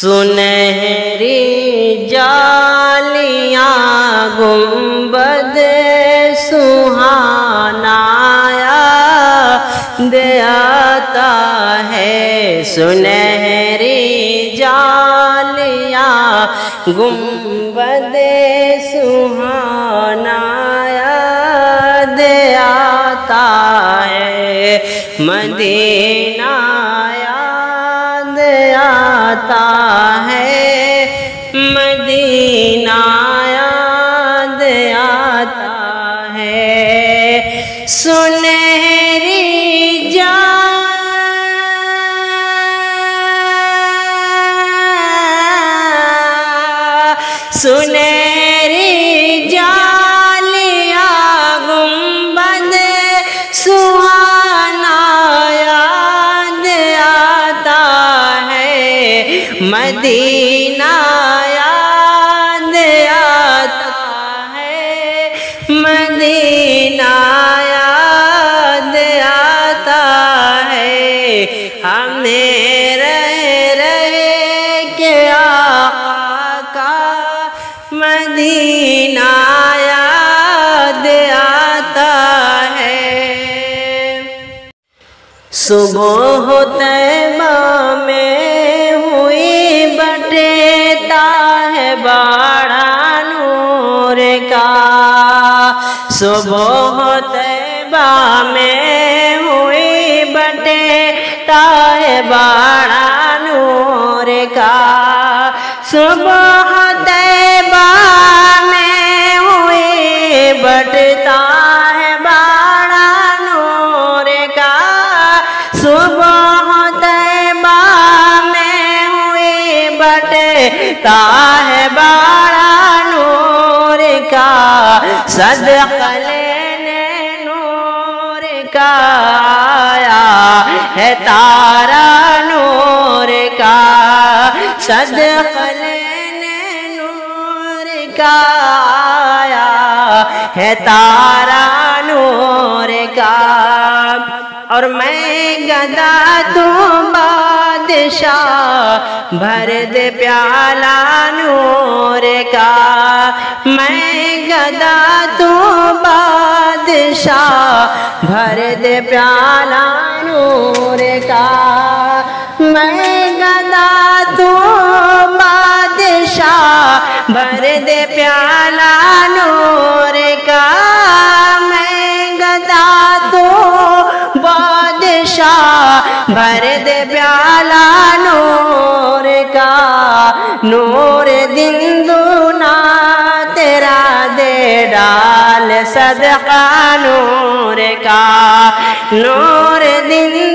سنہری جالیاں گنبد سہانا یاد آتا ہے، سنہری جالیاں گنبد سہانا یاد آتا ہے، مدینہ یاد آتا ہے، مدینہ یاد آتا ہے، سنہری سنہری جالیاں گنبد سہانا یاد آتا ہے، مدینہ یاد آتا ہے، مدینہ یاد آتا ہے، ہمیں رہ کے آقا کا مدینہ یاد آتا ہے۔ صبح طیبہ میں ہوئی بٹتا ہے بڑا نور کا، صبح طیبہ میں ہوئی بٹتا ہے بڑا نور کا، صبح طیبہ میں ہوئی بٹتا ہے بڑا نور کا، صبح طیبہ میں ہوئی بٹتا ہے بڑا نور کا، صدقہ لینے نور کا آیا ہے تارا نور کا، صدقہ لینے نور کا آیا ہے تارا نور کا، اور میں گدا تو بادشاہ بھر دے پیالہ نور کا، میں گدا تو بادشاہ بھر دے پیالہ نور کا، میں گدا تو بادشاہ بھر دے پیالہ نور کا، میں گدا تو بادشاہ بھر دے پیالہ نور کا، نور دن دونا تیرا دے ڈال صدقہ نور کا، نور دن